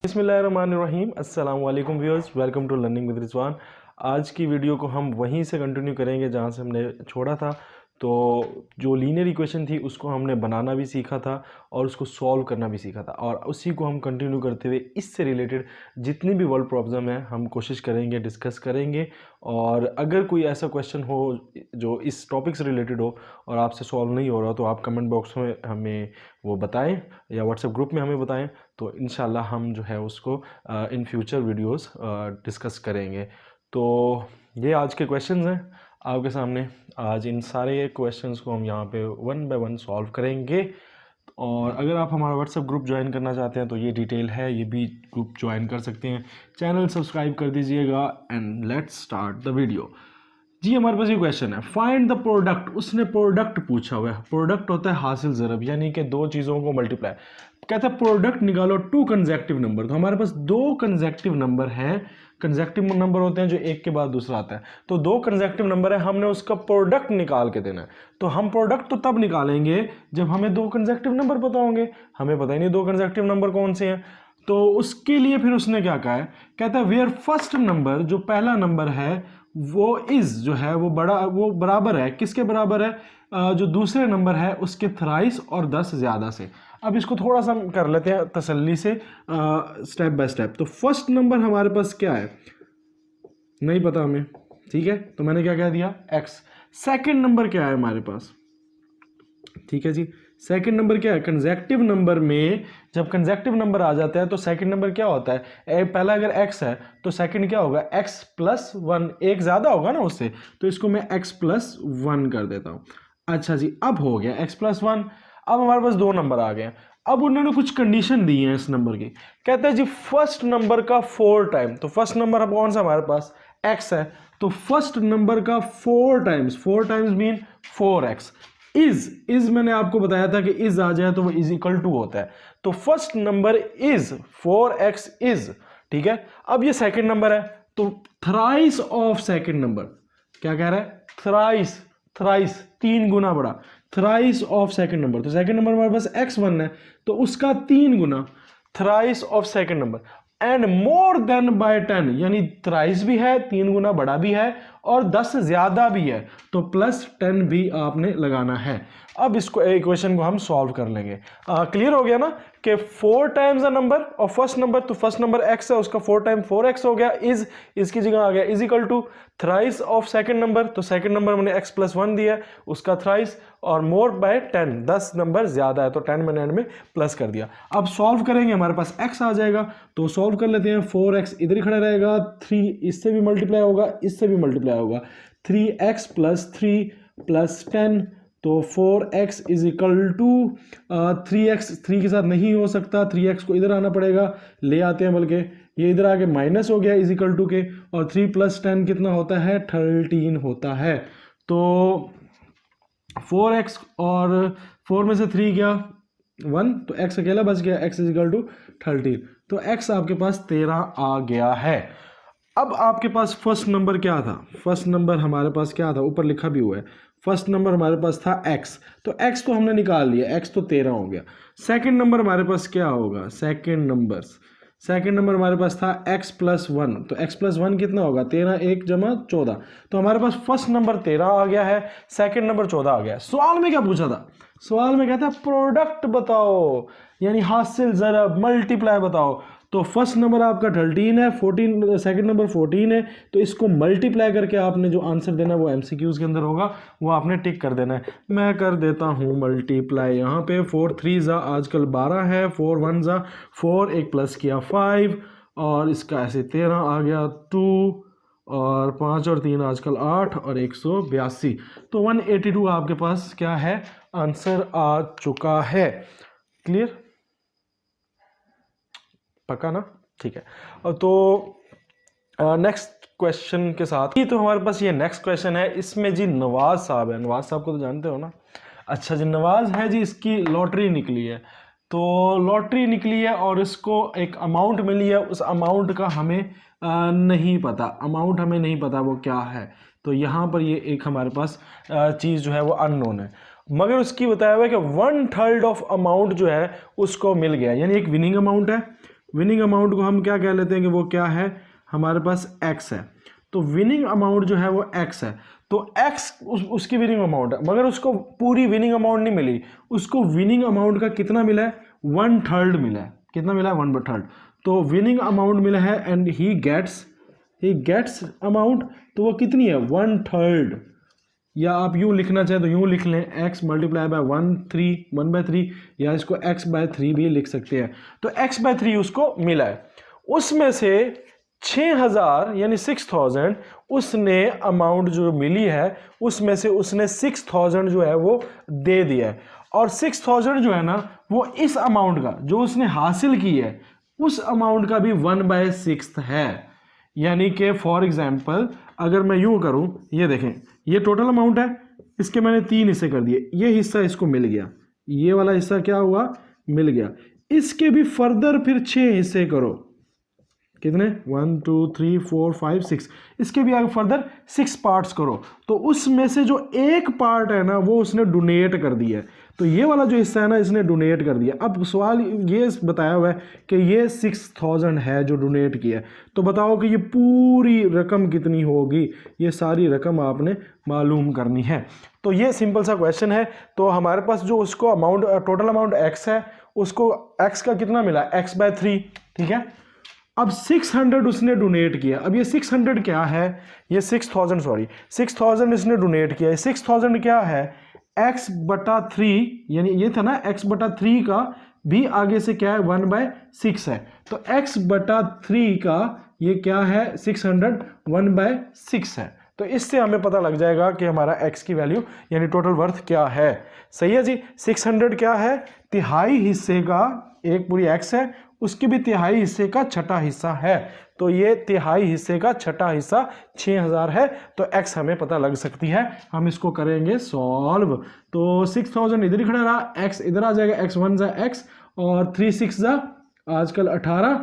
बिस्मिल्लाहिर्रहमानिर्रहीम। अस्सलाम वालेकुम viewers, welcome to learning with Rizwan. आज की वीडियो को हम वहीं से कंटिन्यू करेंगे जहाँ से हमने छोड़ा था। तो जो लीनियर इक्वेशन थी उसको हमने बनाना भी सीखा था और उसको सॉल्व करना भी सीखा था, और उसी को हम कंटिन्यू करते हुए इससे रिलेटेड जितनी भी वर्ल्ड प्रॉब्लम है हम कोशिश करेंगे, डिस्कस करेंगे। और अगर कोई ऐसा क्वेश्चन हो जो इस टॉपिक से रिलेटेड हो और आपसे सॉल्व नहीं हो रहा, तो आप कमेंट बॉक्स में हमें वो बताएं या व्हाट्सएप ग्रुप में हमें बताएं, तो इंशाल्लाह हम जो है उसको इन फ्यूचर वीडियोस डिस्कस करेंगे। तो ये आज के क्वेश्चंस हैं आपके सामने। आज इन सारे क्वेश्चंस को हम यहाँ पे वन बाय वन सॉल्व करेंगे। और अगर आप हमारा व्हाट्सएप ग्रुप ज्वाइन करना चाहते हैं तो ये डिटेल है, ये भी ग्रुप ज्वाइन कर सकते हैं। चैनल सब्सक्राइब कर दीजिएगा and let's start the video. जी, हमारे पास ये क्वेश्चन है, फाइंड द प्रोडक्ट। उसने प्रोडक्ट पूछा हुआ है। प्रोडक्ट होता है हासिल ज़रब, यानी कि दो चीज़ों को मल्टीप्लाई। कहता है प्रोडक्ट निकालो टू कंसेक्टिव नंबर। तो हमारे पास दो कंसेक्टिव नंबर है। कंसेक्टिव नंबर होते हैं जो एक के बाद दूसरा आता है। तो दो कंसेक्टिव नंबर है, हमने उसका प्रोडक्ट निकाल के देना है। तो हम प्रोडक्ट तो तब निकालेंगे जब हमें दो कंसेक्टिव नंबर पता होंगे। हमें पता ही नहीं दो कंसेक्टिव नंबर कौन से हैं। तो उसके लिए फिर उसने क्या कहा है, कहता है वेयर फर्स्ट नंबर, जो पहला नंबर है वो इज जो है वो बराबर है, किसके बराबर है, जो दूसरे नंबर है उसके थ्राइस और 10 ज़्यादा से। अब इसको थोड़ा सा कर लेते हैं तसल्ली से, स्टेप बाय स्टेप। तो फर्स्ट नंबर हमारे पास क्या है, नहीं पता हमें, ठीक है, तो मैंने क्या कह दिया, एक्स। सेकंड नंबर क्या है हमारे पास, ठीक है जी। सेकंड नंबर क्या है, कंसेक्टिव नंबर में जब कंसेक्टिव नंबर आ जाता है तो सेकंड नंबर क्या होता है, पहला अगर x है तो सेकंड क्या होगा, x प्लस 1, एक ज्यादा होगा ना उससे, तो इसको मैं x प्लस 1 कर देता हूं। अच्छा जी, अब हो गया x प्लस 1। अब हमारे पास दो नंबर आ गए। अब उन्होंने कुछ कंडीशन दी है इस नंबर की। कहता है जी फर्स्ट नंबर का 4 टाइम। तो फर्स्ट नंबर अब कौन सा हमारे पास, x है, तो फर्स्ट नंबर का 4 टाइम्स मीन 4x। इज मैंने आपको बताया था कि इज आ जाए तो वो इज इक्वल टू होता है। तो first number is 4x is, ठीक है। अब ये सेकंड नंबर है, तो थ्राइस ऑफ सेकंड नंबर, क्या कह रहा है, थ्राइस, थ्राइस 3 गुना बड़ा, थ्राइस ऑफ सेकंड नंबर। तो सेकंड नंबर हमारे पास x1 है, तो उसका 3 गुना, thrice of second number, and more than by 10, यानी थ्राइस भी है, 3 गुना बड़ा भी है और 10 से ज्यादा भी है, तो प्लस 10 भी आपने लगाना है। अब इसको इक्वेशन को हम सॉल्व कर लेंगे। क्लियर हो गया ना कि 4 टाइम्स अ नंबर और फर्स्ट नंबर, तो फर्स्ट नंबर x है, उसका 4 टाइम 4x हो गया। इज, इसकी जगह आ गया is equal to thrice of second number, तो सेकंड नंबर मैंने x प्लस 1 दिया, उसका थ्राइस, और मोर बाय 10, 10 नंबर ज्यादा है, तो 10 मैंने एंड में प्लस कर दिया। अब सॉल्व करेंगे, हमारे पास x आ जाएगा, तो सॉल्व कर लेते हैं। 4x इधर ही खड़ा रहेगा, 3 इससे भी मल्टीप्लाई होगा, इससे भी मल्टीप्लाई होगा, 3x प्लस 3 प्लस 10, तो 4x is equal to 3x, 3 के साथ नहीं हो सकता, 3x को इधर आना पड़ेगा, ले आते हैं, बल्कि ये इधर आके माइनस हो गया इज इक्वल टू के, और 3 प्लस 10 कितना होता है, 13 होता है। तो 4x और 4 में से 3 गया 1, तो x अकेला बच गया, x इज इक्वल टू 13, तो x आपके पास 13 आ गया है। अब आपके पास फर्स्ट नंबर क्या था, फर्स्ट नंबर हमारे पास क्या था, ऊपर लिखा भी हुआ है, फर्स्ट नंबर हमारे पास था x, तो x तो हमने निकाल लिया, x तो 13 हो गया। सेकंड नंबर हमारे पास क्या होगा, सेकंड नंबर हमारे पास था x प्लस 1, तो x प्लस 1 कितना होगा, 13, 1 जमा 14, तो हमारे पास फर्स्ट नंबर 13 आ गया है, सेकंड नंबर 14 आ गया। सवाल में क्या पूछा था, सवाल में कहता है प्रोडक्ट बताओ, यानी हासिल ज़रब, मल्टीप्लाई बताओ। तो फर्स्ट नंबर आपका 13 है, 14, सेकंड नंबर 14 है, तो इसको मल्टीप्लाई करके आपने जो आंसर देना है वो एमसीक्यूज के अंदर होगा, वो आपने टिक कर देना है। मैं कर देता हूँ मल्टीप्लाई, यहाँ पे 4 3 जा आजकल 12 है, 4 1 जा 4, एक प्लस किया 5, और इसका ऐसे 13 आ गया 2, और 5 और 3 आजकल 8, और 182, तो 182 आपके पास क्या है, आंसर आ चुका है। क्लियर, पक्का ना, ठीक है। तो नेक्स्ट क्वेश्चन के साथ ही, तो हमारे पास ये नेक्स्ट क्वेश्चन है, इसमें जी नवाज साहब है, नवाज साहब को तो जानते हो ना। अच्छा जी, नवाज है जी, इसकी लॉटरी निकली है, तो लॉटरी निकली है और इसको एक अमाउंट मिली है, उस अमाउंट का हमें नहीं पता, अमाउंट हमें नहीं पता वो क्या है। तो यहाँ पर ये एक हमारे पास चीज़ जो है वो अननोन है, मगर उसकी बताया हुआ है कि 1/3 ऑफ अमाउंट जो है उसको मिल गया, यानी एक विनिंग अमाउंट है, विनिंग अमाउंट को हम क्या कह लेते हैं कि वो क्या है, हमारे पास x है। तो विनिंग अमाउंट जो है वो x है, तो x उसकी विनिंग अमाउंट है, मगर उसको पूरी विनिंग अमाउंट नहीं मिली, उसको विनिंग अमाउंट का कितना मिला है, 1/3 मिला है। कितना मिला है, 1/3। तो विनिंग अमाउंट मिला है एंड ही गेट्स अमाउंट, तो वो कितनी है, 1/3। या आप यूं लिखना चाहें तो यूं लिख लें, x मल्टीप्लाई बाय 1/3, या इसको x/3 भी लिख सकते हैं। तो x/3 उसको मिला है, उसमें से 6000 यानी 6000 उसने अमाउंट जो मिली है उसमें से उसने 6000 जो है वो दे दिया है। और 6000 जो है ना वो इस अमाउंट का जो उसने हासिल की है उस अमाउंट का भी 1/6 है। यानी कि फॉर एग्जाम्पल अगर मैं यूं करूं, ये देखें ये टोटल अमाउंट है, इसके मैंने 3 हिस्से कर दिए, ये हिस्सा इसको मिल गया, ये वाला हिस्सा क्या हुआ, मिल गया। इसके भी फर्दर फिर 6 हिस्से करो, कितने, 1 2 3 4 5 6, इसके भी आगे फर्दर 6 पार्ट्स करो, तो उसमें से जो एक पार्ट है ना वो उसने डोनेट कर दिया है। तो ये वाला जो हिस्सा है ना इसने डोनेट कर दिया। अब सवाल ये बताया हुआ है कि ये 6000 है जो डोनेट किया है, तो बताओ कि ये पूरी रकम कितनी होगी, ये सारी रकम आपने मालूम करनी है। तो ये सिंपल सा क्वेश्चन है। तो हमारे पास जो उसको अमाउंट टोटल अमाउंट x है, उसको x का कितना मिला, x/3, ठीक है। अब 600 उसने डोनेट किया। अब ये 600 क्या है, ये 6000 इसने डोनेट किया है। 6000 क्या है, x/3, यानी ये था ना x/3 का भी आगे से क्या है 1/6 है, तो x/3 का ये क्या है 600 1/6 है। तो इससे हमें पता लग जाएगा कि हमारा x की वैल्यू यानी टोटल वर्थ क्या है। सही है जी। 600 क्या है, तिहाई हिस्से का, एक पूरी x है उसके भी तिहाई हिस्से का छठा हिस्सा है, तो ये तिहाई हिस्से का छठा हिस्सा 6000 है। तो x हमें पता लग सकती है। हम इसको करेंगे सॉल्व। तो 6000 इधर ही खड़ा रहा, x इधर आ जाएगा, x1 जा x और 3 6 जा आजकल 18,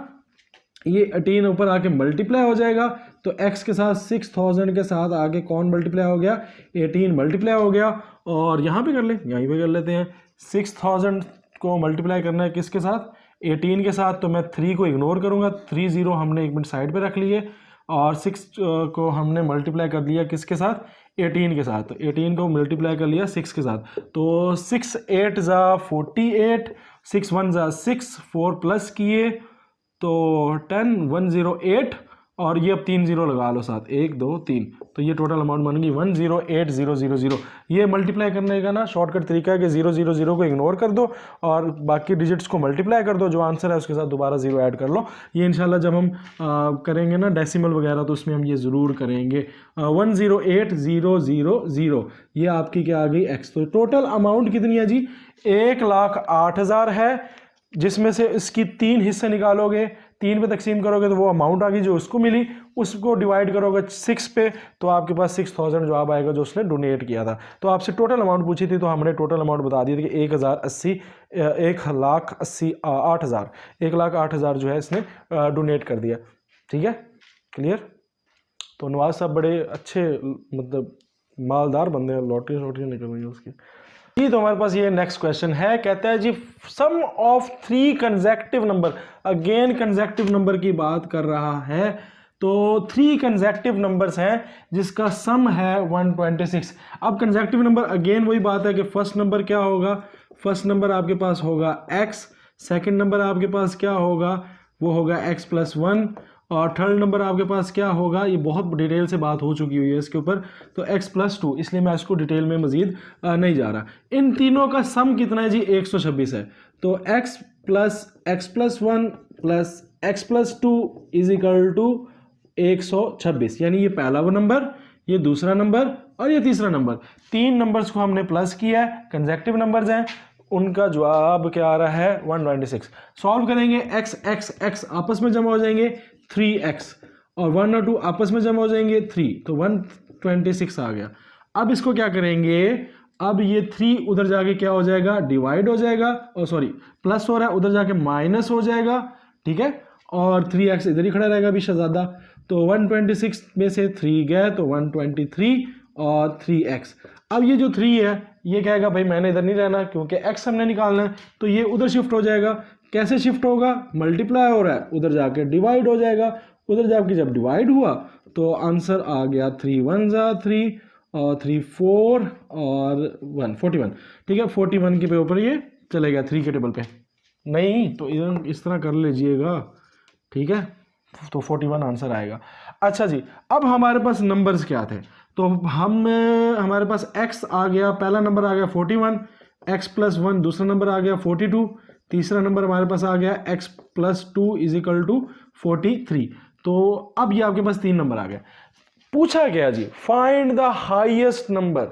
ये 18 ऊपर आके मल्टीप्लाई हो जाएगा। तो x के साथ 6000 के साथ आगे कौन मल्टीप्लाई हो गया, 18 मल्टीप्लाई हो गया। और यहाँ पे कर ले, यहीं पे कर लेते हैं। 6000 को मल्टीप्लाई करना है किसके साथ, 18 के साथ, तो मैं 3 को इग्नोर करूंगा, 3 0 हमने 1 मिनट साइड पे रख लिए, और 6 को हमने मल्टीप्लाई कर लिया किसके साथ, 18 के साथ। तो 18 को मल्टीप्लाई कर लिया 6 के साथ, तो 6 8 जा 48, 6 1 जा 6, 4 प्लस किए तो 10 108, और ये अब 3 0 लगा लो साथ, 1 2 3, तो ये टोटल अमाउंट बन गई 108000। ये मल्टीप्लाई करने का ना शॉर्टकट तरीका है कि 000 को इग्नोर कर दो और बाकी डिजिट्स को मल्टीप्लाई कर दो, जो आंसर है उसके साथ दोबारा 0 ऐड कर लो। ये इंशाल्लाह जब हम करेंगे ना डेसिमल वगैरह तो उसमें हम ये ज़रूर करेंगे। 108000, ये आपकी क्या आ गई x। तो टोटल अमाउंट कितनी है जी, 1,08,000 है, जिसमें से इसकी 3 हिस्से निकालोगे, 3 पे तकसीम करोगे तो वो अमाउंट आ गई जो उसको मिली, उसको डिवाइड करोगे 6 पे तो आपके पास 6000 जवाब आएगा जो उसने डोनेट किया था। तो आपसे टोटल अमाउंट पूछी थी तो हमने टोटल अमाउंट बता दी थी कि 1,08,000 जो है इसने डोनेट कर दिया। ठीक है, क्लियर। तो नवाज साहब बड़े अच्छे मतलब मालदार बंदे हैं, लॉटरी निकल रही है उसकी। जी, तो हमारे पास ये नेक्स्ट क्वेश्चन है, कहता है जी sum of 3 consecutive number, again consecutive number की बात कर रहा है। तो 3 कंसेक्टिव नंबर्स हैं जिसका सम है 126। अब कंसेक्टिव नंबर अगेन वही बात है कि फर्स्ट नंबर क्या होगा, फर्स्ट नंबर आपके पास होगा x, सेकंड नंबर आपके पास क्या होगा, वो होगा x + 1, और थर्ड नंबर आपके पास क्या होगा, ये बहुत डिटेल से बात हो चुकी हुई है इसके ऊपर, तो x + 2, इसलिए मैं इसको डिटेल में मजीद नहीं जा रहा। इन तीनों का सम कितना है जी, 126 है। तो x + 1 + x + 2 = 126, यानी ये पहला वो नंबर, ये दूसरा नंबर और ये तीसरा नंबर, 3 नंबर्स को हमने प्लस किया है, कंसेक्टिव नंबर्स हैं, उनका जवाब क्या आ रहा है 126। सॉल्व करेंगे, x आपस में जमा हो जाएंगे 3x, और 1 और 2 आपस में जमा हो जाएंगे 3, तो 126 आ गया। अब इसको क्या करेंगे, अब ये 3 उधर जाके क्या हो जाएगा, डिवाइड हो जाएगा, और सॉरी प्लस हो रहा है, उधर जाके माइनस हो जाएगा, ठीक है, और 3x इधर ही खड़ा रहेगा अभी शहजादा। तो 126 में से 3 गए तो 123 और 3x। अब ये जो 3 है ये कहेगा भाई मैंने इधर नहीं रहना क्योंकि x हमने निकालना है, तो ये उधर शिफ्ट हो जाएगा, कैसे शिफ्ट होगा, मल्टीप्लाई हो रहा है उधर जाके डिवाइड हो जाएगा, उधर जाके जब डिवाइड हुआ तो आंसर आ गया 3 1 जा 3 और 3 4 और 1 41। ठीक है, 41 के ऊपर ये चले गया 3 के टेबल पे, नहीं तो इधर इस तरह कर लीजिएगा। ठीक है, तो 41 आंसर आएगा। अच्छा जी, अब हमारे पास नंबर्स क्या थे, तो हमारे पास x आ गया, पहला नंबर आ गया 41, x प्लस 1 दूसरा नंबर आ गया 42, तीसरा नंबर हमारे पास आ गया x plus 2 is equal to 43। तो अब ये आपके पास 3 नंबर आ गए। पूछा गया जी फाइंड द हाईएस्ट नंबर,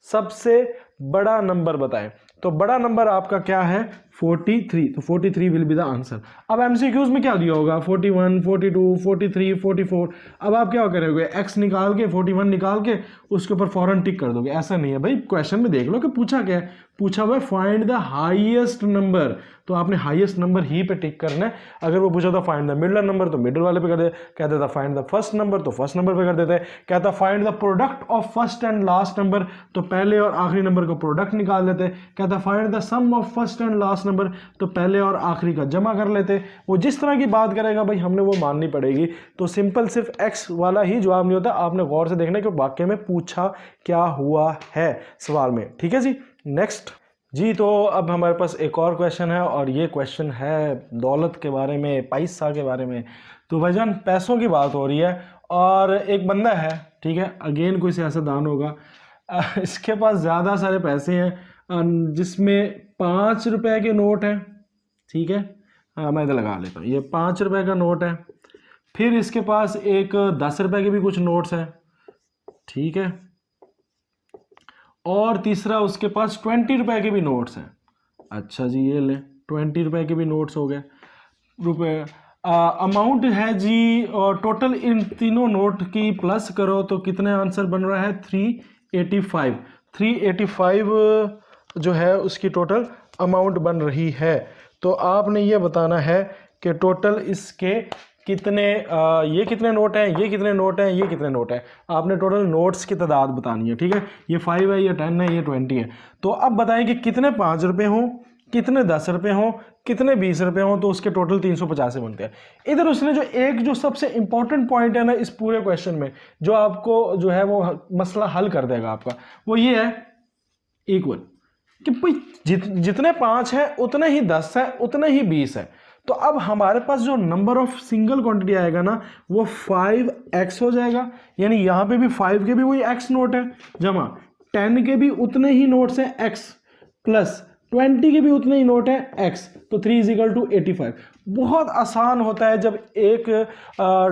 सबसे बड़ा नंबर बताएं। तो बड़ा नंबर आपका क्या है 43, तो 43 विल बी द आंसर। अब एमसीक्यूज में क्या दिया होगा 41 42 43 44। अब आप क्या करोगे, x निकाल के 41 निकाल के उसके ऊपर फौरन टिक कर दोगे, ऐसा नहीं है भाई। क्वेश्चन में देख लो कि पूछा क्या है, पूछा हुआ है फाइंड द हाईएस्ट नंबर, तो आपने हाईएस्ट नंबर ही पे टिक करना है। अगर वो पूछा था फाइंड द मिडल नंबर तो मिडल वाले पे कर दे, कहता था फाइंड द फर्स्ट नंबर तो फर्स्ट नंबर पे कर देते हैं, कहता find the product of first and last number तो पहले और आखिरी नंबर का प्रोडक्ट निकाल लेते, कहता find the sum of first and last number तो पहले और आखिरी का जमा कर लेते। वो जिस तरह की बात करेगा भाई हमने वो माननी पड़ेगी। तो सिंपल सिर्फ एक्स वाला ही जवाब नहीं होता, आपने गौर से देखना कि वाक्य में पूछा क्या हुआ है सवाल में। ठीक है जी, नेक्स्ट जी। तो अब हमारे पास एक और क्वेश्चन है और ये क्वेश्चन है दौलत के बारे में, पैसा के बारे में। तो भाईजान पैसों की बात हो रही है और एक बंदा है, ठीक है, अगेन कोई सियासतदान होगा, इसके पास ज़्यादा सारे पैसे हैं जिसमें 5 रुपए के नोट हैं। ठीक है, मैं इधर लगा लेता हूँ, ये 5 रुपए का नोट है, फिर इसके पास एक 10 रुपए के भी कुछ नोट्स हैं। ठीक है, और तीसरा उसके पास 20 रुपए के भी नोट्स हैं। अच्छा जी, ये ले 20 रुपए के भी नोट्स हो गए रुपए। अमाउंट है जी, और टोटल इन तीनों नोट की प्लस करो तो कितने आंसर बन रहा है 385। 385 जो है उसकी टोटल अमाउंट बन रही है। तो आपने ये बताना है कि टोटल इसके कितने ये कितने नोट हैं, ये कितने नोट हैं, ये कितने नोट हैं। आपने टोटल नोट्स की तादाद बतानी है। ठीक है, ये 5 है, ये 10 है, ये 20 है। तो अब बताएं कि कितने 5 रुपये हों, कितने 10 रुपये हों, कितने 20 रुपये हों, तो उसके टोटल 350 बनते हैं। इधर उसने जो सबसे इंपॉर्टेंट पॉइंट है ना इस पूरे क्वेश्चन में, जो आपको जो है वो मसला हल कर देगा आपका, वो ये है इक्वल, कि भाई जितने 5 हैं उतने ही 10 है, उतने ही 20 है। तो अब हमारे पास जो नंबर ऑफ सिंगल क्वांटिटी आएगा ना वो 5x हो जाएगा, यानी यहाँ पे भी 5 के भी वही x नोट है, जमा 10 के भी उतने ही नोट्स हैं x, प्लस 20 के भी उतने ही नोट है x, तो 3 इज इक्वल टू 85। बहुत आसान होता है जब एक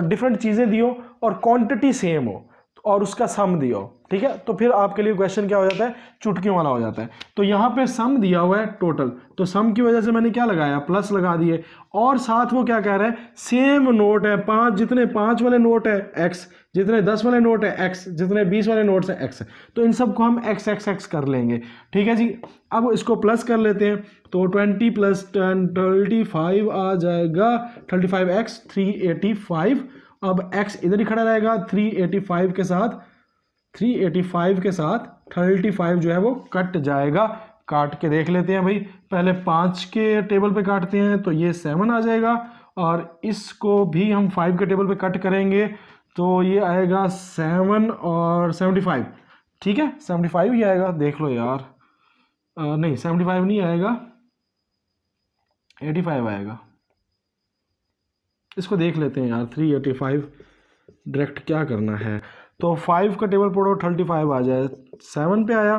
डिफरेंट चीज़ें दियो और क्वांटिटी सेम हो और उसका सम दियो। ठीक है, तो फिर आपके लिए क्वेश्चन क्या हो जाता है, चुटकियों वाला हो जाता है। तो यहाँ पे सम दिया हुआ है टोटल, तो सम की वजह से मैंने क्या लगाया, प्लस लगा दिए, और साथ वो क्या कह रहा है, सेम नोट है, 5 जितने 5 वाले नोट है x, जितने 10 वाले नोट है x, जितने 20 वाले नोट्स है x, तो इन सबको हम x कर लेंगे। ठीक है जी, अब इसको प्लस कर लेते हैं, तो 20 प्लस 10 35 आ जाएगा, 35x 385। अब x इधर ही खड़ा रहेगा, 385 के साथ 35 जो है वो कट जाएगा। काट के देख लेते हैं भाई, पहले 5 के टेबल पे काटते हैं तो ये 7 आ जाएगा, और इसको भी हम 5 के टेबल पे कट करेंगे तो ये आएगा 7 और 75। ठीक है, 75 ही आएगा, देख लो यार, नहीं 75 नहीं आएगा, 85 आएगा। इसको देख लेते हैं यार, 385 डायरेक्ट क्या करना है, तो 5 का टेबल पढ़ो 35 आ जाए, 7 पे आया,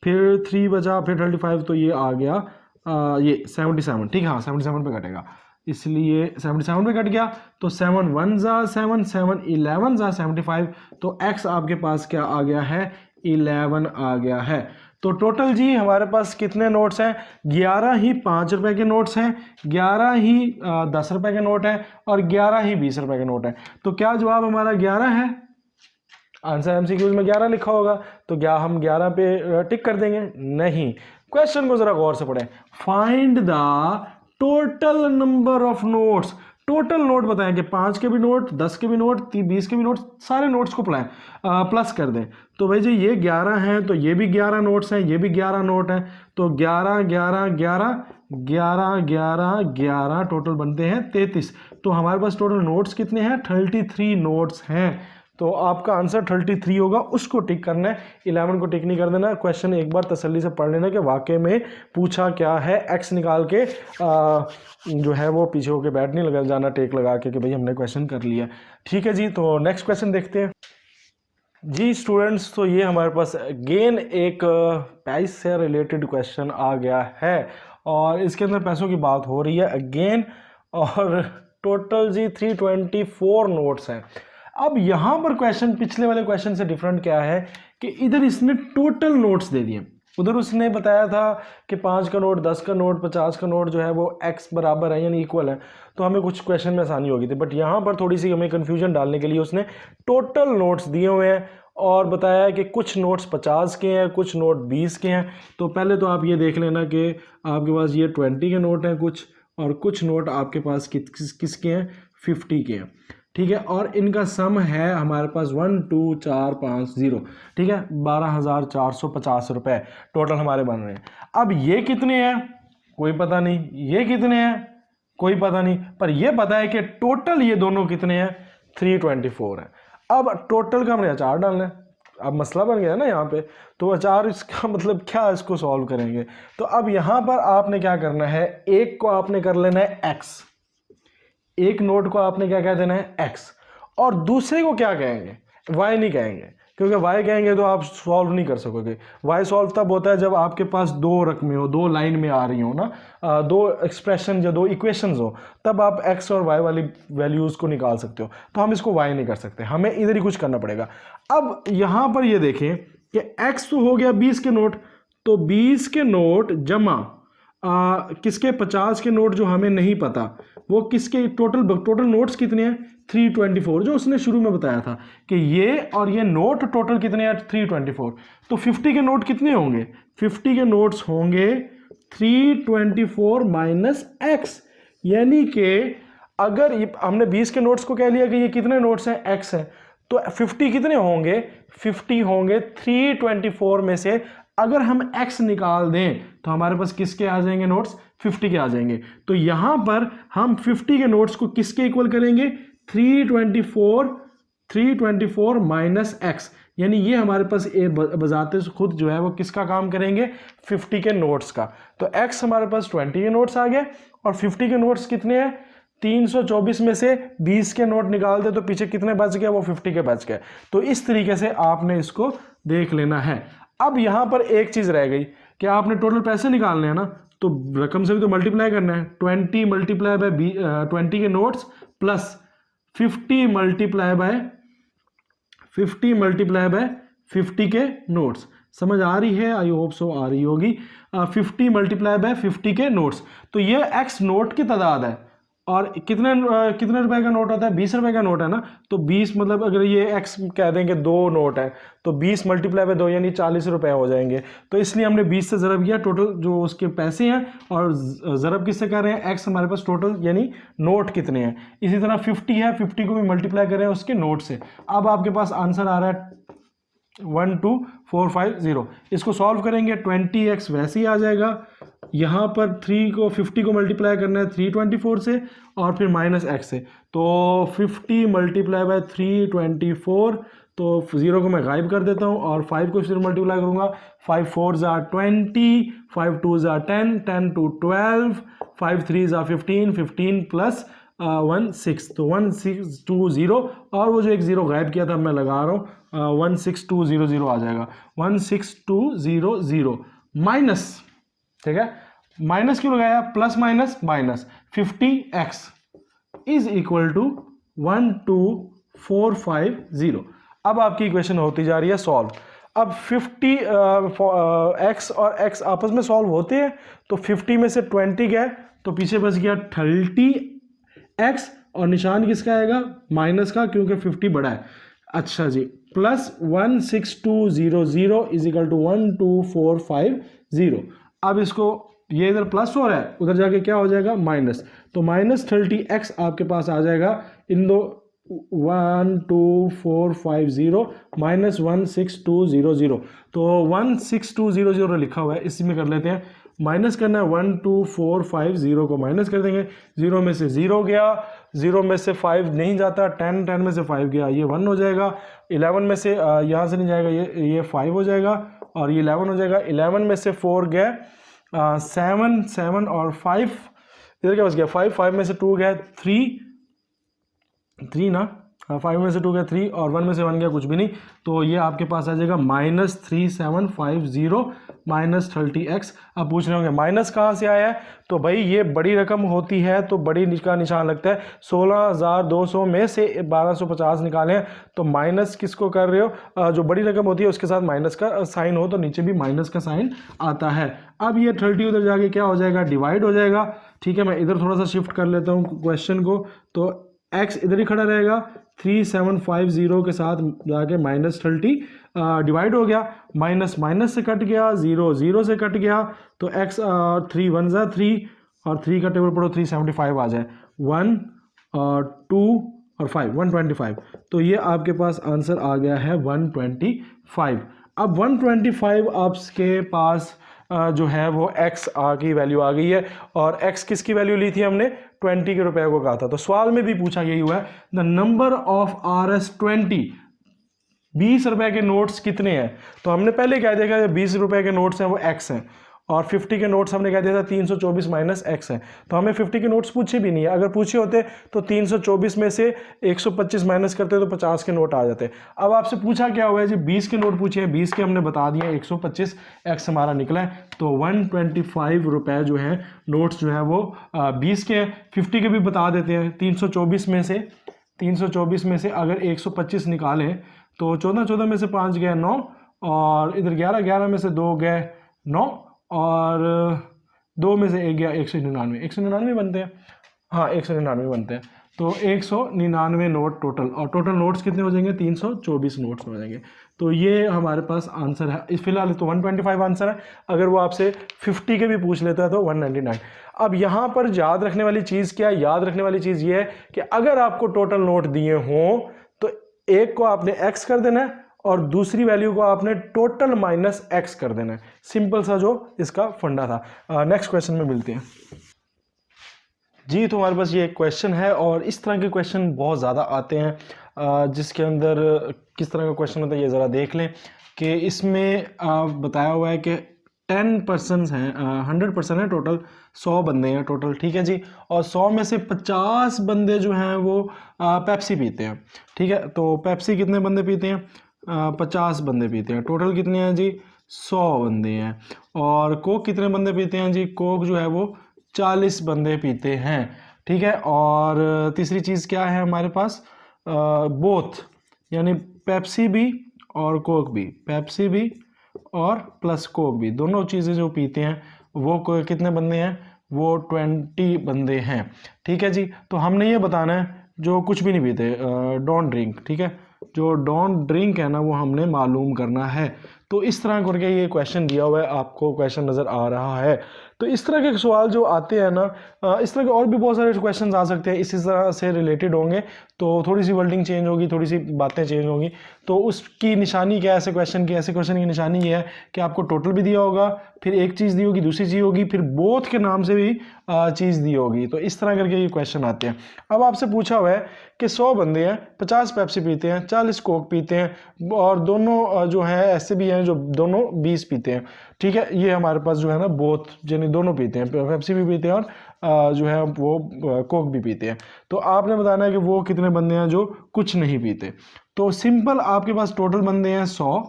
फिर 3 बचा, फिर 35, तो ये आ गया ये 77। ठीक है, हाँ 77 पे कटेगा, इसलिए 77 पे कट गया, तो 7 1 जा 7, 7 11 जा 75, तो x आपके पास क्या आ गया है, 11 आ गया है। तो टोटल जी हमारे पास कितने नोट्स हैं, 11 ही 5 रुपए के नोट्स हैं, 11 ही 10 रुपए के नोट हैं, और 11 ही 20 रुपए के नोट हैं। तो क्या जवाब हमारा 11 है, आंसर एमसीक्यूज में 11 लिखा होगा, तो क्या हम 11 पे टिक कर देंगे, नहीं। क्वेश्चन को जरा गौर से पढ़ें, find the total number of notes, total note बताएं कि 5 के भी नोट, 10 के भी नोट, 20 के भी नोट, सारे नोट्स को प्लस कर दें। तो भाई जी ये 11 हैं तो ये भी 11 नोट्स हैं, ये भी 11 नोट हैं, तो 11 11 11 11 11 11 टोटल बनते हैं 33। तो हमारे पास टोटल नोट्स कितने हैं? 33 नोट्स हैं। तो आपका आंसर 33 होगा, उसको टिक करना है, 11 को टिक नहीं कर देना। क्वेश्चन एक बार तसल्ली से पढ़ लेना कि वाकई में पूछा क्या है, एक्स निकाल के जो है वो पीछे होके बैठ नहीं लगा जाना टेक लगा के कि भाई हमने क्वेश्चन कर लिया। ठीक है जी, तो नेक्स्ट क्वेश्चन देखते हैं जी स्टूडेंट्स। तो ये हमारे पास अगेन एक पैसे से रिलेटेड क्वेश्चन आ गया है और इसके अंदर पैसों की बात हो रही है अगेन, और टोटल जी 324 नोट्स हैं। अब यहाँ पर क्वेश्चन पिछले वाले क्वेश्चन से डिफरेंट क्या है कि इधर इसने टोटल नोट्स दे दिए, उधर उसने बताया था कि 5 का नोट, 10 का नोट, 50 का नोट जो है वो x बराबर है यानी इक्वल है, तो हमें कुछ क्वेश्चन में आसानी होगी थी। बट यहाँ पर थोड़ी सी हमें कन्फ्यूजन डालने के लिए उसने टोटल नोट्स दिए हुए हैं और बताया कि कुछ नोट्स 50 के हैं, कुछ नोट 20 के हैं। तो पहले तो आप ये देख लेना कि आपके पास ये 20 के नोट हैं कुछ, और कुछ नोट आपके पास किसके हैं? 50 के हैं। ठीक है, और इनका सम है हमारे पास 1 2 4 5 0। ठीक है, 12,450 रुपये टोटल हमारे बन रहे हैं। अब ये कितने हैं कोई पता नहीं, ये कितने हैं कोई पता नहीं, पर ये पता है कि टोटल ये दोनों कितने हैं? 324 है। अब टोटल का हमने अचार डालना है, अब मसला बन गया ना यहाँ पे, तो अचार इसका मतलब क्या, इसको सॉल्व करेंगे। तो अब यहाँ पर आपने क्या करना है, एक को आपने कर लेना है x, एक नोट को आपने क्या कह देना है x, और दूसरे को क्या कहेंगे? y नहीं कहेंगे, क्योंकि y कहेंगे तो आप सॉल्व नहीं कर सकोगे। y सॉल्व तब होता है जब आपके पास दो रकमें हो, दो लाइन में आ रही हो ना, दो एक्सप्रेशन या दो इक्वेशंस हो, तब आप x और y वाली वैल्यूज को निकाल सकते हो। तो हम इसको y नहीं कर सकते, हमें इधर ही कुछ करना पड़ेगा। अब यहाँ पर ये देखें कि x तो हो गया 20 के नोट, तो 20 के नोट जमा किसके? 50 के नोट जो हमें नहीं पता, वो किसके? टोटल नोट्स कितने हैं? 324, जो उसने शुरू में बताया था कि ये और ये नोट टोटल कितने हैं? 324। तो 50 के नोट कितने होंगे? 50 के नोट्स होंगे 324 माइनस एक्स, यानी कि अगर हमने 20 के नोट्स को कह लिया कि ये कितने नोट्स हैं? एक्स है, तो 50 कितने होंगे? 50 होंगे 324 में से अगर हम x निकाल दें तो हमारे पास किसके आ जाएंगे नोट्स? 50 के आ जाएंगे। तो यहां पर हम 50 के नोट्स को किसके इक्वल करेंगे? 324 माइनस x, यानी ये हमारे पास बजाते खुद जो है वो किसका काम करेंगे? 50 के नोट्स का। तो x हमारे पास 20 के नोट्स आ गए, और 50 के नोट्स कितने हैं? 324 में से 20 के नोट निकाल दे तो पीछे कितने बच गए? वो 50 के बच गए। तो इस तरीके से आपने इसको देख लेना है। अब यहां पर एक चीज रह गई कि आपने टोटल पैसे निकालने हैं ना, तो रकम से भी तो मल्टीप्लाई करना है। 20 मल्टीप्लाई बाय 20 के नोट्स प्लस 50 मल्टीप्लाई बाय 50 के नोट्स। समझ आ रही है? आई होप सो आ रही होगी। 50 मल्टीप्लाई बाय 50 के नोट्स, तो ये x नोट की तादाद है, और कितने रुपए का नोट होता है? 20 रुपए का नोट है ना, तो 20 मतलब अगर ये x कह देंगे 2 नोट है, तो 20 मल्टीप्लाई बाय 2 यानी 40 रुपए हो जाएंगे। तो इसलिए हमने 20 से ज़रब किया टोटल जो उसके पैसे हैं, और ज़रब किससे कर रहे हैं? x हमारे पास टोटल यानी नोट कितने हैं। इसी तरह 50 है, 50 को भी मल्टीप्लाई कर रहे हैं उसके नोट से। अब आपके पास आंसर आ रहा है 12450। इसको सॉल्व करेंगे 20x वैसे ही आ जाएगा, यहाँ पर 50 को मल्टीप्लाई करना है 324 से, और फिर माइनस x से। तो 50 मल्टीप्लाई बाय 324, तो 0 को मैं गायब कर देता हूँ और 5 को फिर मल्टीप्लाई करूँगा। 5 4 ज़ा 20, 5 2 ज़ा 10, 10 2 12, 5 3 ज़ा 15, 15 प्लस 1 6, तो 1620, और वो जो एक 0 गायब किया था मैं लगा रहा हूँ 16200 आ जाएगा। 16200 माइनस, ठीक है, माइनस क्यों लगाया? Plus minus minus 50x is equal to 12450। अब आपकी इक्वेशन होती जा रही है सॉल्व। अब 50x और x आपस में सॉल्व होते हैं, तो 50 में से 20 गए तो पीछे बच गया 30x, और निशान किसका आएगा? माइनस का, क्योंकि 50 बड़ा है। अच्छा जी, प्लस 16200 इज इक्वल टू 12450। अब इसको ये इधर प्लस हो रहा है, उधर जाके क्या हो जाएगा माइनस, तो -30x आपके पास आ जाएगा इन दो 12450 -16200, तो 16200 लिखा हुआ है, इसी में कर लेते हैं, माइनस करना है 12450 को माइनस कर देंगे, 0 में से 0 गया, 0 में से 5 नहीं जाता, 10 में से 5 गया, ये 1 हो जाएगा, 11 में से यहाँ से नहीं जाएगा, ये 5 हो जाएगा और ये 11 हो जाएगा, 11 में से 4 गया 7 और 5 इधर क्या बच गया 5 में से 2 गया 3 ना, 5 में से 2 गया 3 और 1 में से 1 गया कुछ भी नहीं, तो ये आपके पास आ जाएगा -3750 -30x। अब पूछ रहे होंगे माइनस कहाँ से आया है, तो भाई ये बड़ी रकम होती है तो बड़ी का निशान लगता है, 16,200 में से 1250 निकाले हैं, तो माइनस किसको कर रहे हो, जो बड़ी रकम होती है उसके साथ माइनस का साइन हो तो नीचे भी माइनस का साइन आता है। अब ये 30 उधर जाके क्या हो जाएगा, डिवाइड हो जाएगा। ठीक है, मैं इधर थोड़ा सा शिफ्ट कर लेता हूँ क्वेश्चन को, तो x इधर ही खड़ा रहेगा, 3750 के साथ जाके -30 डिवाइड हो गया, माइनस माइनस से कट गया, 0 0 से कट गया, तो x 3 1 ज़ा 3 और 3 का टेबल पढ़ो 375 आ जाए, 1 और 2 और 5 125, तो ये आपके पास आंसर आ गया है 125। अब 125 आपके पास जो है वो x की वैल्यू आ गई है, और x किसकी वैल्यू ली थी हमने, 20 के रुपए को कहा था, तो सवाल में भी पूछा यही हुआ है, द नंबर ऑफ RS20, 20 रुपए के नोट्स कितने हैं, तो हमने पहले क्या देखा है 20 रुपए के नोट्स हैं वो x हैं, और 50 के नोट्स हमने क्या दिया था 324 माइनस x है, तो हमें 50 के नोट्स पूछे भी नहीं है, अगर पूछे होते तो 324 में से 125 माइनस करते तो 50 के नोट आ जाते। अब आपसे पूछा क्या हुआ है जी, 20 के नोट पूछे हैं, 20 के हमने बता दिए 125, x हमारा निकला है, तो 125 रुपए जो है नोट्स जो है वो 20 के हैं। 50 के भी बता देते हैं, 324 में से अगर 125 निकालें तो 14 में से 5 गए 9, और इधर 11 में से 2 गए 9, और 2 में से 1 गया 199 बनते हैं, हाँ 199 बनते हैं, तो 199 नोट टोटल, और टोटल नोट्स कितने हो जाएंगे 324 नोट्स हो जाएंगे, तो ये हमारे पास आंसर है। इस फिलहाल तो 125 आंसर है, अगर वो आपसे 50 के भी पूछ लेता है तो 199। अब यहाँ पर याद रखने वाली चीज़ क्या है, याद रखने वाली चीज़ ये है कि अगर आपको टोटल नोट दिए हों तो एक को आपने x कर देना है और दूसरी वैल्यू को आपने टोटल माइनस x कर देना है, सिंपल सा जो इसका फंडा था। नेक्स्ट क्वेश्चन में मिलते हैं जी। तो हमारे पास ये एक क्वेश्चन है, और इस तरह के क्वेश्चन बहुत ज़्यादा आते हैं, जिसके अंदर किस तरह का क्वेश्चन होता है ये ज़रा देख लें, कि इसमें बताया हुआ है कि 10% हैं, 100% है टोटल, 100 बंदे हैं टोटल, ठीक है जी, और 100 में से 50 बंदे जो हैं वो पेप्सी पीते हैं, ठीक है, तो पेप्सी कितने बंदे पीते हैं, 50 बंदे पीते हैं, टोटल कितने हैं जी 100 बंदे हैं। और कोक कितने बंदे पीते हैं जी, कोक जो है वो 40 बंदे पीते हैं, ठीक है। और तीसरी चीज़ क्या है हमारे पास, बोथ, यानी पेप्सी भी और कोक भी, पेप्सी भी और प्लस कोक भी, दोनों चीज़ें जो पीते हैं वो कितने बंदे हैं, वो 20 बंदे हैं, ठीक है जी। तो हमने ये बताना है जो कुछ भी नहीं पीते, डोंट ड्रिंक, ठीक है, जो डोंट ड्रिंक है ना वो हमने मालूम करना है। तो इस तरह करके ये क्वेश्चन दिया हुआ है, आपको क्वेश्चन नज़र आ रहा है। तो इस तरह के सवाल जो आते हैं ना, इस तरह के और भी बहुत सारे क्वेश्चन आ सकते हैं, इसी तरह से रिलेटेड होंगे, तो थोड़ी सी वर्डिंग चेंज होगी, थोड़ी सी बातें चेंज होंगी, तो उसकी निशानी क्या है ऐसे क्वेश्चन की, ऐसे क्वेश्चन की निशानी ये है कि आपको टोटल भी दिया होगा, फिर एक चीज़ दी होगी, दूसरी चीज़ होगी, फिर बोथ के नाम से भी चीज़ दी होगी, तो इस तरह करके ये क्वेश्चन आते हैं। अब आपसे पूछा हुआ है कि 100 बंदे हैं, 50 पेप्सी पीते हैं, 40 कोक पीते हैं, और दोनों जो है ऐसे भी हैं जो दोनों 20 पीते हैं, ठीक है, ये हमारे पास जो है ना बोथ, यानी दोनों पीते हैं, पेप्सी भी पीते हैं और जो है वो कोक भी पीते हैं। तो आपने बताना है कि वो कितने बंदे हैं जो कुछ नहीं पीते। तो सिंपल आपके पास टोटल बंदे हैं 100,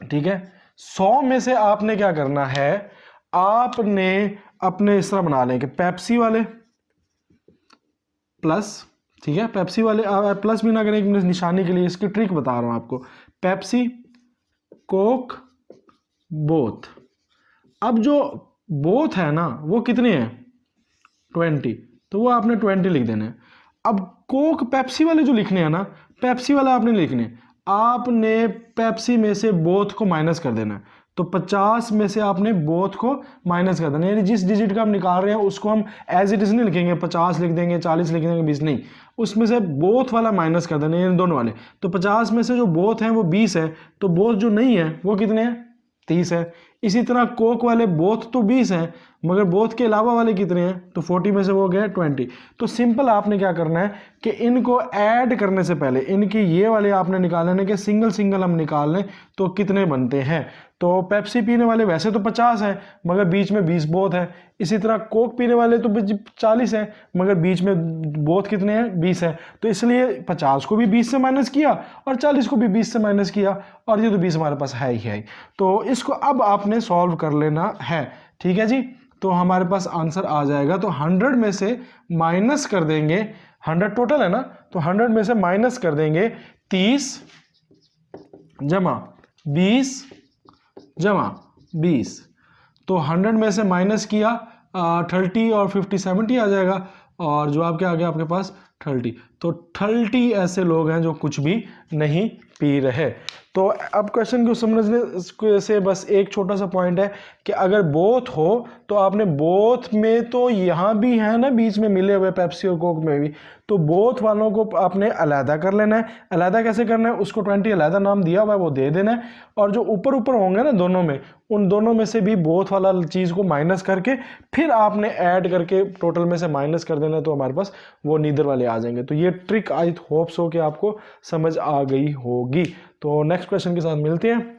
ठीक है, 100 में से आपने क्या करना है, आपने अपने इस तरह बना लें कि पेप्सी वाले प्लस, ठीक है, पेप्सी वाले प्लस भी ना करें, एक निशानी के लिए इसकी ट्रिक बता रहा हूं आपको, पेप्सी कोक बोथ। अब जो बोथ है ना वो कितने हैं 20, तो वो आपने 20 लिख देना है। अब कोक पेप्सी वाले जो लिखने हैं ना, पेप्सी वाला आपने लिखने, आपने पेप्सी में से बोथ को माइनस कर देना है, तो 50 में से आपने बोथ को माइनस कर देना, यानी जिस डिजिट का हम निकाल रहे हैं उसको हम एज इट इज नहीं लिखेंगे, 50 लिख देंगे, 40 लिख देंगे, 20 नहीं, उसमें से बोथ वाला माइनस कर देना, यानी दोनों वाले। तो 50 में से जो बोथ हैं वो 20 है, तो बोथ जो नहीं है वो कितने हैं, 30 है। इसी तरह कोक वाले बोथ तो 20 हैं, मगर बोथ के अलावा वाले कितने हैं, तो 40 में से वो गए 20। तो सिंपल आपने क्या करना है कि इनको ऐड करने से पहले इनकी ये वाले आपने निकालने कि सिंगल सिंगल हम निकाल लें तो कितने बनते हैं। तो पेप्सी पीने वाले वैसे तो 50 हैं, मगर बीच में 20 बोथ है। इसी तरह कोक पीने वाले तो 40 हैं, मगर बीच में बोथ कितने हैं, 20 है। तो इसलिए 50 को भी 20 से माइनस किया और 40 को भी 20 से माइनस किया, और ये तो 20 हमारे पास है ही है। तो इसको अब आपने सॉल्व कर लेना है, ठीक है जी। तो हमारे पास आंसर आ जाएगा, तो 100 में से माइनस कर देंगे, 100 टोटल है ना, तो 100 में से माइनस कर देंगे 30 जमा 20 जमा 20। तो 100 में से माइनस किया 30 और 50 70 आ जाएगा, और जो आपके आ गया आपके पास 30। तो 30 ऐसे लोग हैं जो कुछ भी नहीं पी रहे। तो अब क्वेश्चन को समझने से बस एक छोटा सा पॉइंट है कि अगर बोथ हो तो आपने बोथ में, तो यहाँ भी है ना बीच में मिले हुए पेप्सी और कोक में भी, तो बोथ वालों को आपने अलहदा कर लेना है। अलहदा कैसे करना है, उसको 20 अलहदा नाम दिया हुआ है वो दे देना है, और जो ऊपर ऊपर होंगे ना दोनों में, उन दोनों में से भी बोथ वाला चीज़ को माइनस करके फिर आपने ऐड करके टोटल में से माइनस कर देना है, तो हमारे पास वो नीदर वाले आ जाएंगे। तो ये ट्रिक आई होप सो कि आपको समझ आ गई होगी। तो नेक्स्ट क्वेश्चन के साथ मिलते हैं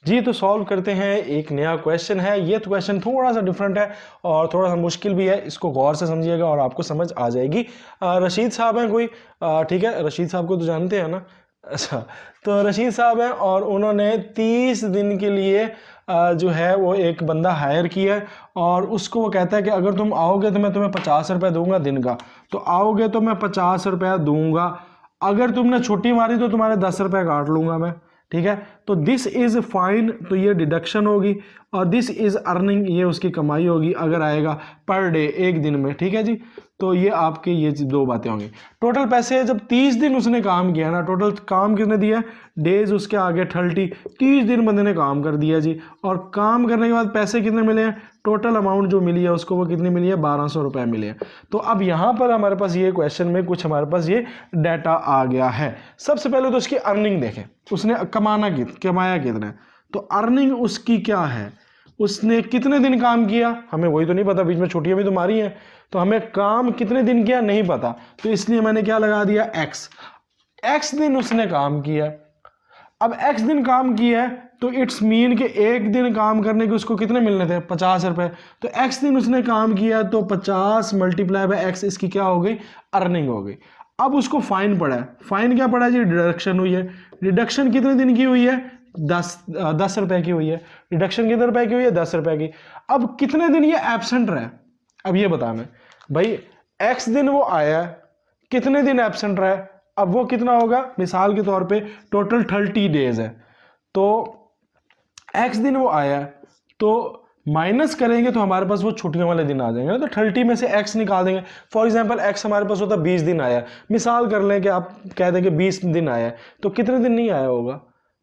जी। तो सॉल्व करते हैं, एक नया क्वेश्चन है। ये तो क्वेश्चन थोड़ा सा डिफरेंट है और थोड़ा सा मुश्किल भी है, इसको गौर से समझिएगा और आपको समझ आ जाएगी। रशीद साहब हैं कोई, ठीक है, रशीद साहब को तो जानते हैं ना, अच्छा। तो रशीद साहब हैं और उन्होंने 30 दिन के लिए जो है वो एक बंदा हायर किया है, और उसको वो कहता है कि अगर तुम आओगे तो मैं तुम्हें 50 रुपये दूंगा दिन का। तो आओगे तो मैं 50 रुपया दूंगा, अगर तुमने छुट्टी मारी तो तुम्हारे 10 रुपये काट लूंगा मैं, ठीक है। तो दिस इज फाइन, तो ये डिडक्शन होगी, और दिस इज अर्निंग, ये उसकी कमाई होगी अगर आएगा पर डे, एक दिन में, ठीक है जी। तो ये आपके ये दो बातें होंगी। टोटल पैसे जब 30 दिन उसने काम किया ना, टोटल काम कितने दिया, डेज उसके आगे 30, 30 दिन बंदे ने काम कर दिया जी, और काम करने के बाद पैसे कितने मिले हैं, टोटल अमाउंट जो मिली है उसको वो कितनी मिली है, 1200 रुपये मिले हैं। तो अब यहाँ पर हमारे पास ये क्वेश्चन में कुछ हमारे पास ये डाटा आ गया है। सबसे पहले तो उसकी अर्निंग देखें, उसने कमाया कितना है। तो अर्निंग उसकी क्या है, उसने कितने दिन काम किया, हमें वही तो नहीं पता, बीच में छुट्टियां भी तो मारी हैं, तो हमें काम कितने दिन किया नहीं पता, तो इसलिए मैंने क्या लगा दिया, एक्स दिन उसने काम किया। अब एक्स दिन काम किया है तो इट्स मीन कि एक दिन काम करने के उसको कितने मिलने थे, 50 रुपये। तो एक्स दिन उसने काम किया तो 50 मल्टीप्लाई बाय एक्स, इसकी क्या हो गई, अर्निंग हो गई। अब उसको फाइन पड़ा है, फाइन क्या पड़ा है जी, डिडक्शन हुई है। डिडक्शन कितने दिन की हुई है, 10 रुपए की हुई है। डिडक्शन कितने रुपए की हुई है, 10 रुपए की। अब कितने दिन ये एब्सेंट रहा, अब ये बताना है भाई, एक्स दिन वो आया, कितने दिन एब्सेंट रहा, अब वो कितना होगा, मिसाल के तौर पे टोटल 30 डेज है, तो एक्स दिन वो आया, तो माइनस करेंगे तो हमारे पास वो छुट्टियों वाले दिन आ जाएंगे, तो 30 में से एक्स निकाल देंगे। फॉर एग्जांपल एक्स हमारे पास होता 20 दिन आया, मिसाल कर लें कि आप कह देंगे 20 दिन आया, तो कितने दिन नहीं आया होगा,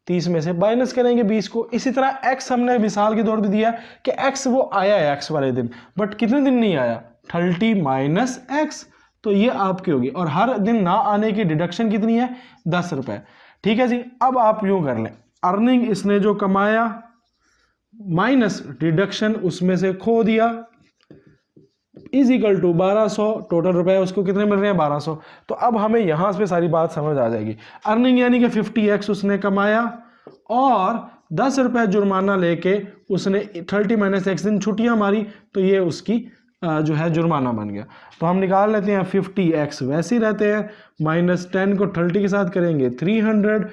30 में से माइनस करेंगे 20 को। इसी तरह एक्स हमने मिसाल के तौर पे दिया कि एक्स वो आया है एक्स वाले दिन, बट कितने दिन नहीं आया, 30 माइनस एक्स, तो ये आपकी होगी। और हर दिन ना आने की डिडक्शन कितनी है, 10 रुपए, ठीक है जी। अब आप यूं कर लें, अर्निंग इसने जो कमाया माइनस डिडक्शन उसमें से खो दिया, इज इक्वल टू 1200, टोटल रुपए उसको कितने मिल रहे हैं, 1200। तो अब हमें यहां से सारी बात समझ आ जाएगी। अर्निंग यानी कि 50x उसने कमाया और 10 रुपए जुर्माना लेके उसने 30 माइनस एक्स दिन छुट्टियां मारी, तो ये उसकी जो है जुर्माना बन गया। तो हम निकाल लेते हैं 50x वैसे ही रहते हैं, माइनस 10 को 30 के साथ करेंगे 300,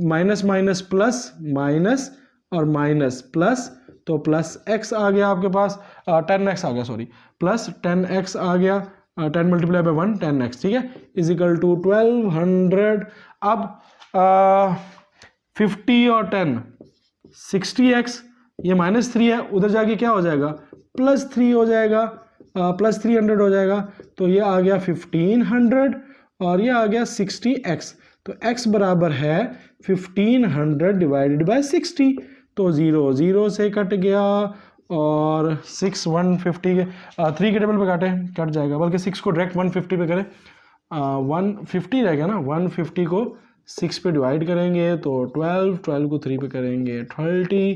माइनस माइनस प्लस, माइनस और माइनस प्लस, तो प्लस x आ गया आपके पास, 10x आ गया, सॉरी प्लस 10x आ गया, 10 मल्टीप्लाई बाय 1 10x, ठीक है, इज इक्वल टू 1200। अब 50 और 10 60x, ये -3 है, उधर जाके क्या हो जाएगा, +3 हो जाएगा, प्लस 300 हो जाएगा, तो ये आ गया 1500 और ये आ गया 60x। तो x बराबर है 1500 डिवाइडेड बाय 60, तो 0 0 से कट गया और 6 150 के 3 के टेबल पे काटे कट जाएगा, बल्कि 6 को डायरेक्ट 150 पे करें, 150 रहेगा ना, 150 को 6 पे डिवाइड करेंगे तो 12 को 3 पे करेंगे 30,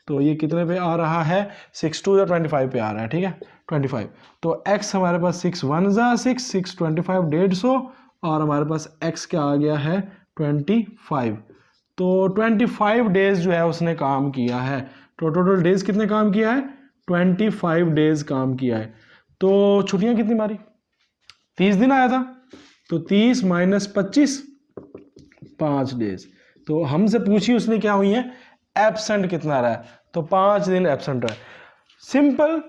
तो ये कितने पे आ रहा है, 6 2 25 पे आ रहा है, ठीक है 25। तो x हमारे पास 6 1 ज़ा 6 6 25 150, और हमारे पास x क्या आ गया है 25। तो 25 डेज जो है उसने काम किया है, तो टोटल डेज कितने काम किया है, 25 डेज काम किया है। तो छुट्टियां कितनी मारी, 30 दिन आया था, तो 30 माइनस 25 5 डेज। तो हमसे पूछी उसने क्या हुई है, एब्सेंट कितना रहा है, तो 5 दिन एब्सेंट रहा है। सिंपल,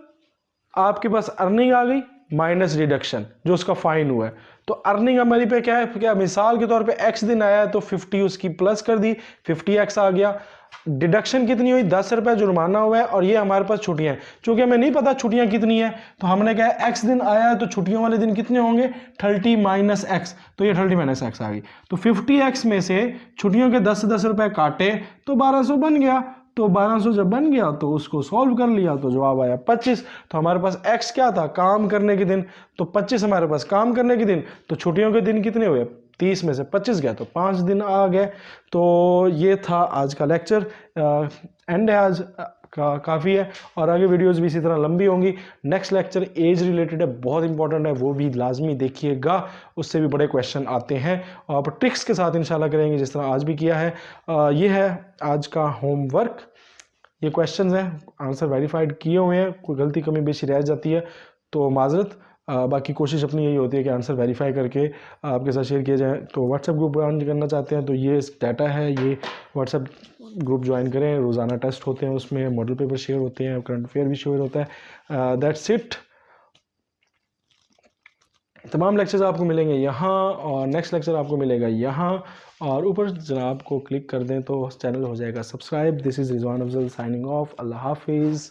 आपके पास अर्निंग आ गई माइनस डिडक्शन जो उसका फाइन हुआ है, तो अर्निंग हमारी पे क्या है, क्या मिसाल के तौर पे x दिन आया है तो 50 उसकी प्लस कर दी, 50x आ गया। डिडक्शन कितनी हुई, 10 रुपये जुर्माना हुआ है, और ये हमारे पास छुट्टियां हैं, चूंकि हमें नहीं पता छुट्टियां कितनी है, तो हमने क्या है x दिन आया है तो छुट्टियों वाले दिन कितने होंगे 30 माइनस एक्स, तो ये 30 माइनस एक्स आ गई। तो 50x में से छुट्टियों के 10 रुपए काटे तो 1200 बन गया, तो 1200 जब बन गया तो उसको सॉल्व कर लिया तो जवाब आया 25। तो हमारे पास x क्या था, काम करने के दिन, तो 25 हमारे पास काम करने के दिन, तो छुट्टियों के दिन कितने हुए, 30 में से 25 गया तो 5 दिन आ गए। तो ये था आज का लेक्चर, एंड है आज काफ़ी है, और आगे वीडियोस भी इसी तरह लंबी होंगी। नेक्स्ट लेक्चर एज रिलेटेड है, बहुत इंपॉर्टेंट है, वो भी लाजमी देखिएगा, उससे भी बड़े क्वेश्चन आते हैं, और आप ट्रिक्स के साथ इंशाल्लाह करेंगे जिस तरह आज भी किया है। ये है आज का होमवर्क, ये क्वेश्चंस हैं, आंसर वेरीफाइड किए हुए हैं, कोई गलती कमी बेशी रह जाती है तो माजरत, बाकी कोशिश अपनी यही होती है कि आंसर वेरीफाई करके आपके साथ शेयर किए जाएँ। तो व्हाट्सएप ग्रुप ज्वाइन करना चाहते हैं तो ये डाटा है, ये व्हाट्सएप ग्रुप ज्वाइन करें, रोज़ाना टेस्ट होते हैं उसमें, मॉडल पेपर शेयर होते हैं, करंट अफेयर भी शेयर होता है। That's it. तमाम लेक्चर्स आपको मिलेंगे यहाँ, और नेक्स्ट लेक्चर आपको मिलेगा यहाँ, और ऊपर जनाब को क्लिक कर दें तो चैनल हो जाएगा subscribe. This is Rizwan Afzal signing off. अल्लाह हाफिज़।